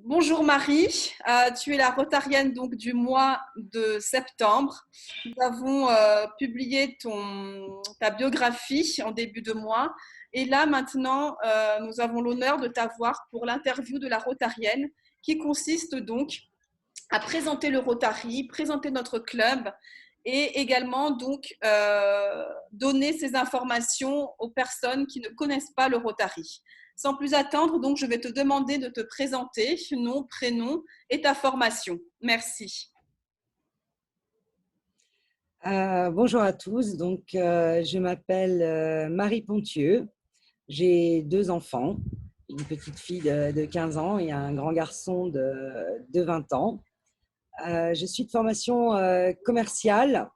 Bonjour Marie. Tu es la Rotarienne donc du mois de septembre. Nous avons publié ta biographie en début de mois et là maintenant nous avons l'honneur de t'avoir pour l'interview de la Rotarienne qui consiste donc à présenter le Rotary, présenter notre club et également donc donner ces informations aux personnes qui ne connaissent pas le Rotary. Sans plus attendre, donc je vais te demander de te présenter, nom, prénom et ta formation. Merci. Bonjour à tous, je m'appelle Marie Pontieux, j'ai deux enfants, une petite fille de 15 ans et un grand garçon de 20 ans. Je suis de formation commerciale,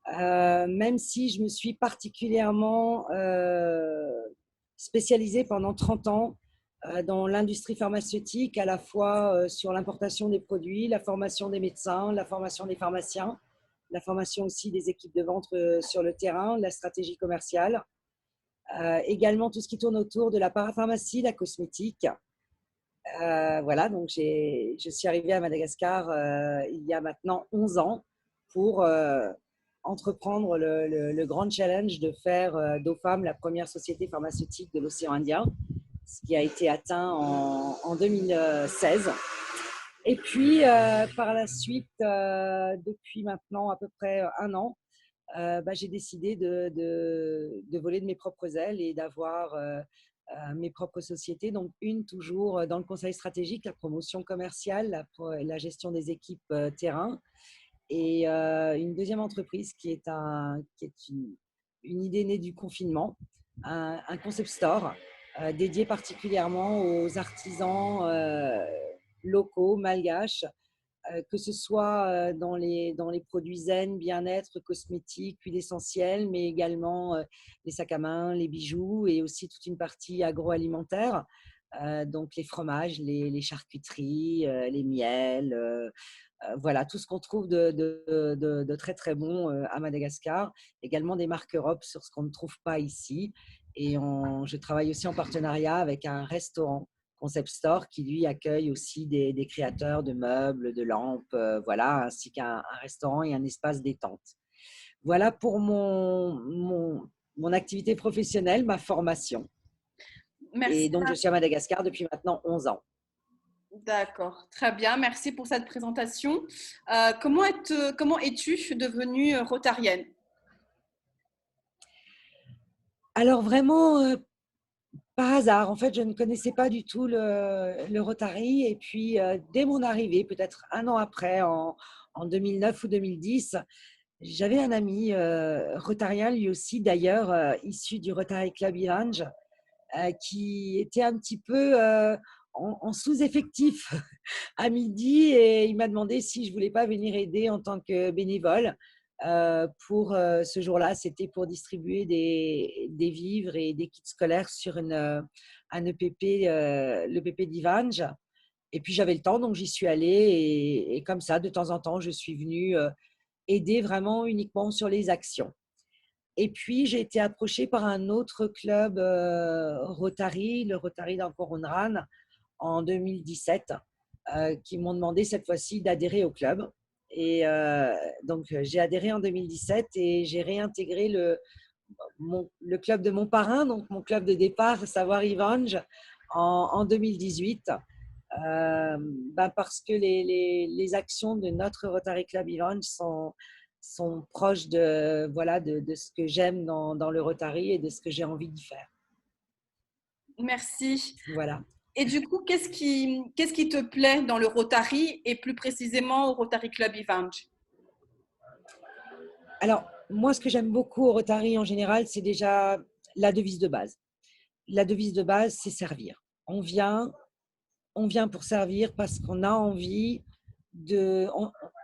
même si je me suis particulièrement spécialisée pendant 30 ans dans l'industrie pharmaceutique, à la fois sur l'importation des produits, la formation des médecins, la formation des pharmaciens, la formation aussi des équipes de vente sur le terrain, la stratégie commerciale, également tout ce qui tourne autour de la parapharmacie, la cosmétique. Voilà, donc je suis arrivée à Madagascar il y a maintenant 11 ans pour entreprendre le grand challenge de faire d'Ofam la première société pharmaceutique de l'océan Indien, ce qui a été atteint en 2016. Et puis, par la suite, depuis maintenant à peu près un an, j'ai décidé de voler de mes propres ailes et d'avoir mes propres sociétés. Donc, une toujours dans le conseil stratégique, la promotion commerciale, la gestion des équipes terrain. Et une deuxième entreprise qui est une idée née du confinement, un concept store dédié particulièrement aux artisans locaux, malgaches, que ce soit dans les produits zen, bien-être, cosmétiques, huiles essentielles, mais également les sacs à main, les bijoux et aussi toute une partie agroalimentaire, donc les fromages, les charcuteries, les miels, voilà, tout ce qu'on trouve de très très bon à Madagascar. Également des marques Europe sur ce qu'on ne trouve pas ici. Et je travaille aussi en partenariat avec un restaurant Concept Store qui lui accueille aussi des créateurs de meubles, de lampes, voilà, ainsi qu'un restaurant et un espace détente. Voilà pour mon activité professionnelle, ma formation. Merci. Et donc, je suis à Madagascar depuis maintenant 11 ans. D'accord, très bien. Merci pour cette présentation. Comment es-tu devenue rotarienne? Alors, vraiment, par hasard, en fait, je ne connaissais pas du tout le Rotary. Et puis, dès mon arrivée, peut-être un an après, en 2009 ou 2010, j'avais un ami rotarien, lui aussi d'ailleurs, issu du Rotary Club Ivange, qui était un petit peu en sous-effectif à midi. Et il m'a demandé si je voulais pas venir aider en tant que bénévole. Pour ce jour-là, c'était pour distribuer des vivres et des kits scolaires sur un EPP, l'EPP d'Ivange. Et puis j'avais le temps, donc j'y suis allée. Et comme ça, de temps en temps, je suis venue aider vraiment uniquement sur les actions. Et puis, j'ai été approchée par un autre club Rotary, le Rotary d'Ankoronran, en 2017, qui m'ont demandé cette fois-ci d'adhérer au club. Et j'ai adhéré en 2017 et j'ai réintégré le club de mon parrain, donc mon club de départ, à savoir Ivange, en 2018. Parce que les actions de notre Rotary Club Ivange sont proches de ce que j'aime dans le Rotary et de ce que j'ai envie d'y faire. Merci. Voilà. Et du coup, qu'est-ce qui te plaît dans le Rotary et plus précisément au Rotary Club Ivange? Alors, moi, ce que j'aime beaucoup au Rotary en général, c'est déjà la devise de base. La devise de base, c'est servir. On vient pour servir parce qu'on a envie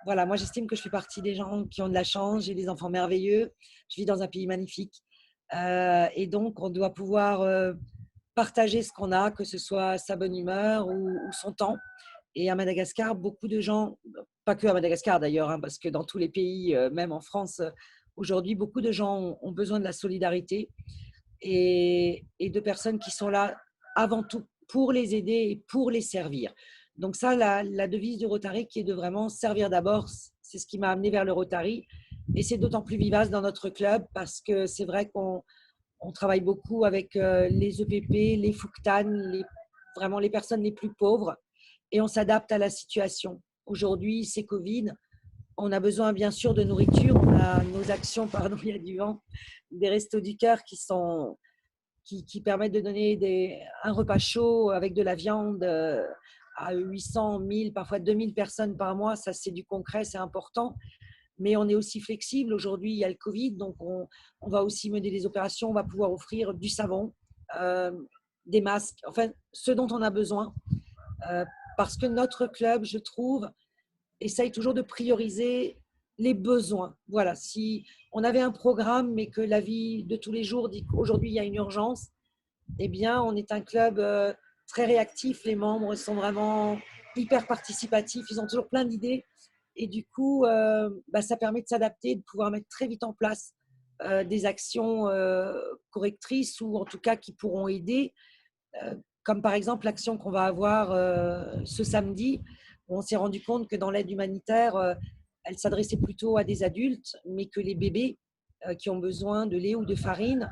voilà, moi, j'estime que je fais partie des gens qui ont de la chance. J'ai des enfants merveilleux. Je vis dans un pays magnifique. Et donc, on doit pouvoir partager ce qu'on a, que ce soit sa bonne humeur ou son temps. Et à Madagascar, beaucoup de gens, pas que à Madagascar d'ailleurs, hein, parce que dans tous les pays, même en France, aujourd'hui, beaucoup de gens ont besoin de la solidarité et de personnes qui sont là avant tout pour les aider et pour les servir. Donc ça, la devise du Rotary qui est de vraiment servir d'abord, c'est ce qui m'a amené vers le Rotary. Et c'est d'autant plus vivace dans notre club parce que c'est vrai qu'on travaille beaucoup avec les EPP, les FOUCTAN, vraiment les personnes les plus pauvres et on s'adapte à la situation. Aujourd'hui, c'est Covid. On a besoin bien sûr de nourriture. On a nos actions, pardon, il y a du vent, des Restos du Cœur qui permettent de donner un repas chaud avec de la viande à 800, 1000, parfois 2000 personnes par mois. Ça, c'est du concret, c'est important. Mais on est aussi flexible. Aujourd'hui, il y a le Covid, donc on va aussi mener des opérations. On va pouvoir offrir du savon, euh, des masques, enfin, ce dont on a besoin. Euh, parce que notre club, je trouve, essaye toujours de prioriser les besoins. Voilà, si on avait un programme, mais que la vie de tous les jours dit qu'aujourd'hui, il y a une urgence, eh bien, on est un club très réactif. Les membres sont vraiment hyper participatifs. Ils ont toujours plein d'idées. Et du coup, ça permet de s'adapter, de pouvoir mettre très vite en place des actions correctrices ou en tout cas qui pourront aider. Comme par exemple l'action qu'on va avoir ce samedi. On s'est rendu compte que dans l'aide humanitaire, elle s'adressait plutôt à des adultes, mais que les bébés qui ont besoin de lait ou de farine,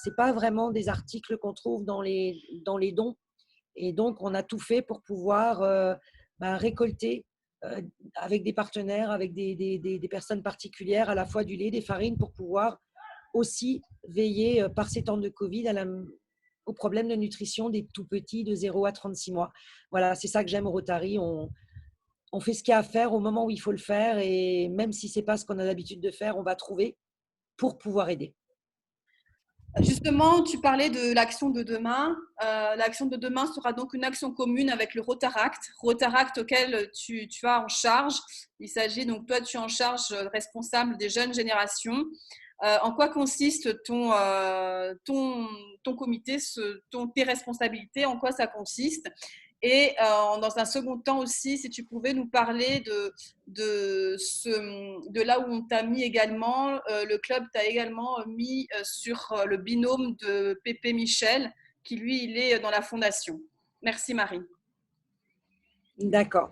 ce n'est pas vraiment des articles qu'on trouve dans les dons. Et donc, on a tout fait pour pouvoir récolter avec des partenaires, avec des personnes particulières, à la fois du lait, des farines, pour pouvoir aussi veiller par ces temps de Covid au problème de nutrition des tout petits de 0 à 36 mois. Voilà, c'est ça que j'aime au Rotary. On fait ce qu'il y a à faire au moment où il faut le faire et même si ce n'est pas ce qu'on a l'habitude de faire, on va trouver pour pouvoir aider. Justement, tu parlais de l'action de demain. L'action de demain sera donc une action commune avec le Rotaract auquel tu as en charge. Il s'agit donc, toi, tu es en charge responsable des jeunes générations. En quoi consiste ton comité, tes responsabilités, en quoi ça consiste? Et dans un second temps aussi, si tu pouvais nous parler de là où on t'a mis également, le club t'a également mis sur le binôme de Pépé Michel, qui lui, il est dans la fondation. Merci Marie. D'accord.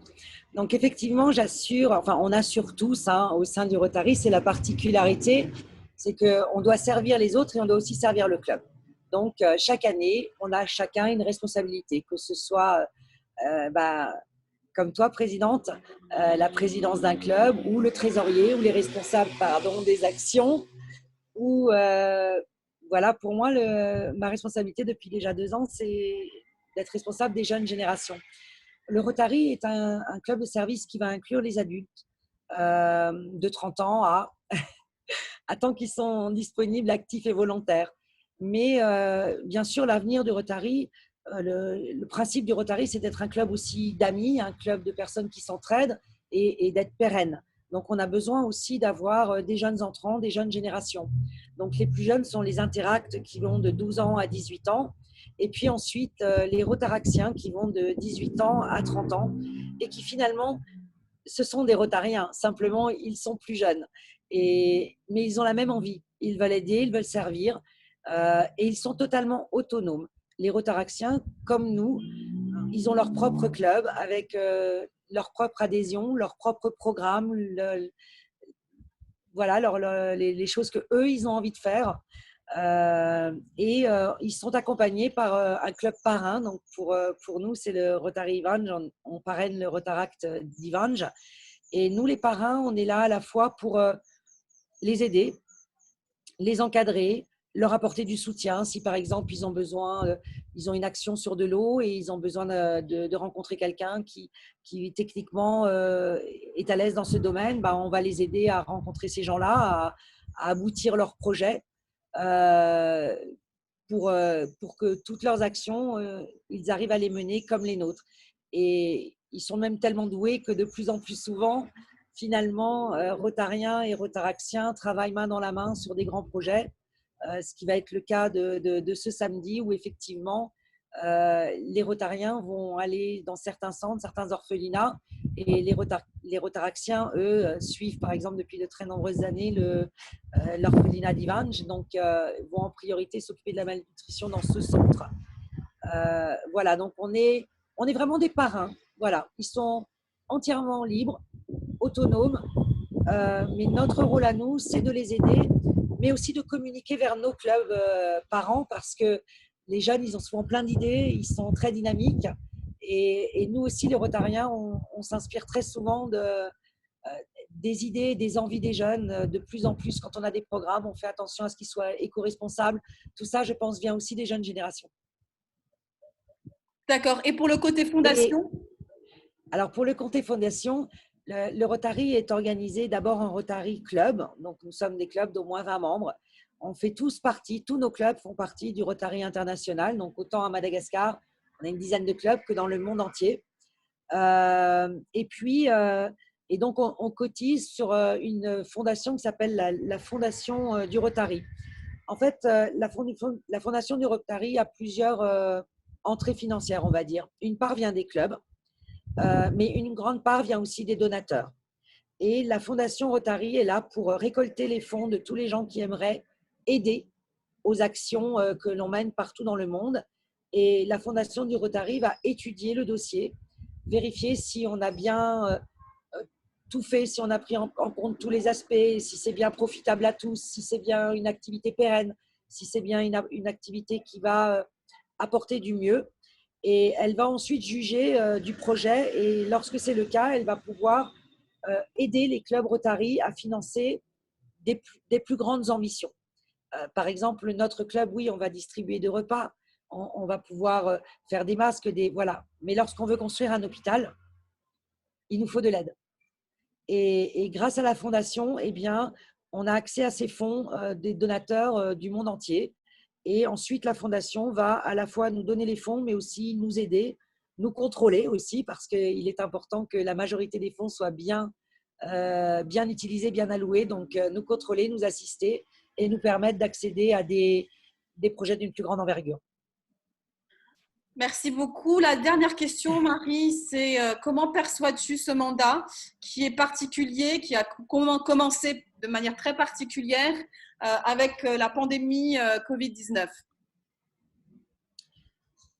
Donc effectivement, on assure tous au sein du Rotary, c'est la particularité, c'est qu'on doit servir les autres et on doit aussi servir le club. Donc chaque année, on a chacun une responsabilité, que ce soit comme toi, présidente, la présidence d'un club ou le trésorier ou les responsables des actions. Ou voilà, pour moi, ma responsabilité depuis déjà 2 ans, c'est d'être responsable des jeunes générations. Le Rotary est un club de service qui va inclure les adultes de 30 ans à tant qu'ils sont disponibles, actifs et volontaires. Mais bien sûr, l'avenir du Rotary, le principe du Rotary, c'est d'être un club aussi d'amis, un club de personnes qui s'entraident et d'être pérenne. Donc, on a besoin aussi d'avoir des jeunes entrants, des jeunes générations. Donc, les plus jeunes sont les interacts qui vont de 12 ans à 18 ans. Et puis ensuite, les rotaractiens qui vont de 18 ans à 30 ans et qui finalement, ce sont des rotariens. Simplement, ils sont plus jeunes. Mais ils ont la même envie. Ils veulent aider, ils veulent servir et ils sont totalement autonomes. Les rotaractiens, comme nous, ils ont leur propre club avec leur propre adhésion, leur propre programme, voilà les choses que eux ils ont envie de faire. Ils sont accompagnés par un club parrain. Donc pour nous, c'est le Rotary Ivange. On parraine le Rotaract d'Ivange. Et nous, les parrains, on est là à la fois pour les aider, les encadrer, leur apporter du soutien. Si par exemple, ils ont une action sur de l'eau et ils ont besoin de rencontrer quelqu'un qui techniquement est à l'aise dans ce domaine, on va les aider à rencontrer ces gens-là, à aboutir leur projet. Pour que toutes leurs actions, ils arrivent à les mener comme les nôtres. Et ils sont même tellement doués que de plus en plus souvent, finalement, Rotariens et Rotaractiens travaillent main dans la main sur des grands projets, ce qui va être le cas de ce samedi où effectivement, les Rotariens vont aller dans certains centres, certains orphelinats, et les Rotaractiens, eux, suivent par exemple depuis de très nombreuses années l'orphelinat d'Ivange, donc vont en priorité s'occuper de la malnutrition dans ce centre. Voilà, donc on est vraiment des parrains voilà, ils sont entièrement libres, autonomes, mais notre rôle à nous, c'est de les aider, mais aussi de communiquer vers nos clubs parents parce que les jeunes, ils ont souvent plein d'idées, ils sont très dynamiques. Et nous aussi, les Rotariens, on s'inspire très souvent des idées, des envies des jeunes. De plus en plus, quand on a des programmes, on fait attention à ce qu'ils soient éco-responsables. Tout ça, je pense, vient aussi des jeunes générations. D'accord. Et pour le côté Et fondation? alors, pour le Comté Fondation, le Rotary est organisé d'abord en Rotary Club. Donc, nous sommes des clubs d'au moins 20 membres. On fait tous partie, tous nos clubs font partie du Rotary International. Donc, autant à Madagascar, on a une dizaine de clubs que dans le monde entier. Et puis, et donc, on cotise sur une fondation qui s'appelle la Fondation du Rotary. En fait, la Fondation du Rotary a plusieurs entrées financières, on va dire. Une part vient des clubs, mais une grande part vient aussi des donateurs. Et la Fondation Rotary est là pour récolter les fonds de tous les gens qui aimeraient aider aux actions que l'on mène partout dans le monde. Et la Fondation du Rotary va étudier le dossier, vérifier si on a bien tout fait, si on a pris en compte tous les aspects, si c'est bien profitable à tous, si c'est bien une activité pérenne, si c'est bien une activité qui va apporter du mieux. Et elle va ensuite juger du projet et lorsque c'est le cas, elle va pouvoir aider les clubs Rotary à financer des plus grandes ambitions. Par exemple, notre club, oui, on va distribuer des repas, on va pouvoir faire des masques, voilà. Mais lorsqu'on veut construire un hôpital, il nous faut de l'aide. Et grâce à la fondation, eh bien, on a accès à ces fonds des donateurs du monde entier. Et ensuite, la fondation va à la fois nous donner les fonds, mais aussi nous aider, nous contrôler aussi, parce qu'il est important que la majorité des fonds soient bien utilisés, bien alloués. Donc, nous contrôler, nous assister et nous permettre d'accéder à des projets d'une plus grande envergure. Merci beaucoup. La dernière question, Marie, c'est comment perçois-tu ce mandat qui est particulier, qui a commencé de manière très particulière avec la pandémie Covid-19?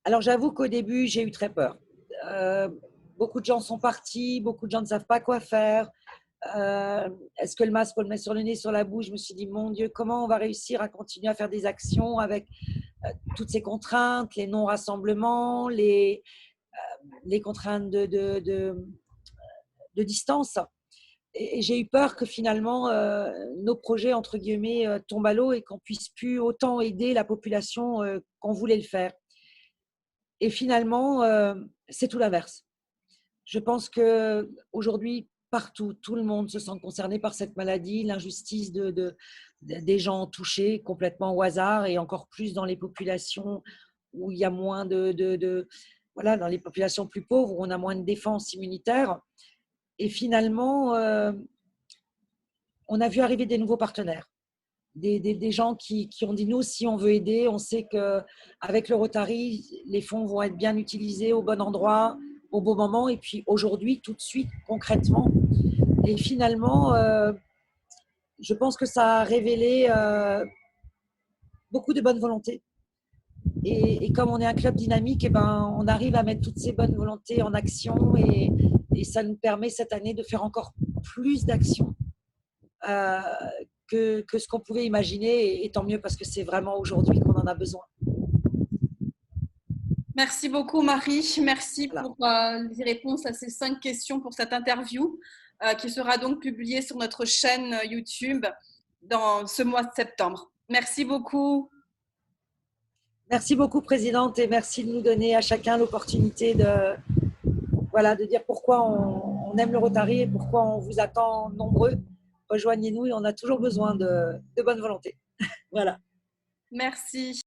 Alors, j'avoue qu'au début, j'ai eu très peur. Euh, Beaucoup de gens sont partis, beaucoup de gens ne savent pas quoi faire. Est-ce que le masque, on le met sur le nez, sur la bouche? Je me suis dit, mon Dieu, comment on va réussir à continuer à faire des actions avec toutes ces contraintes, les non-rassemblements, les contraintes de distance. Et j'ai eu peur que finalement, nos projets, entre guillemets, tombent à l'eau et qu'on puisse plus autant aider la population qu'on voulait le faire. Et finalement, c'est tout l'inverse. Je pense qu'aujourd'hui, partout, tout le monde se sent concerné par cette maladie, l'injustice des gens touchés complètement au hasard et encore plus dans les populations où il y a moins voilà, dans les populations plus pauvres, où on a moins de défense immunitaire. Et finalement, on a vu arriver des nouveaux partenaires, des gens qui ont dit, nous, si on veut aider, on sait qu'avec le Rotary, les fonds vont être bien utilisés au bon endroit, au bon moment, et puis aujourd'hui, tout de suite, concrètement. Et finalement, je pense que ça a révélé beaucoup de bonne volonté. Et comme on est un club dynamique, eh ben, on arrive à mettre toutes ces bonnes volontés en action et ça nous permet cette année de faire encore plus d'actions euh, que ce qu'on pouvait imaginer. Et tant mieux parce que c'est vraiment aujourd'hui qu'on en a besoin. Merci beaucoup, Marie. Merci Voilà. pour les réponses à ces 5 questions pour cette interview qui sera donc publiée sur notre chaîne YouTube dans ce mois de septembre. Merci beaucoup. Merci beaucoup, Présidente, et merci de nous donner à chacun l'opportunité voilà, de dire pourquoi on aime le Rotary et pourquoi on vous attend nombreux. Rejoignez-nous et on a toujours besoin de bonne volonté. Voilà. Merci.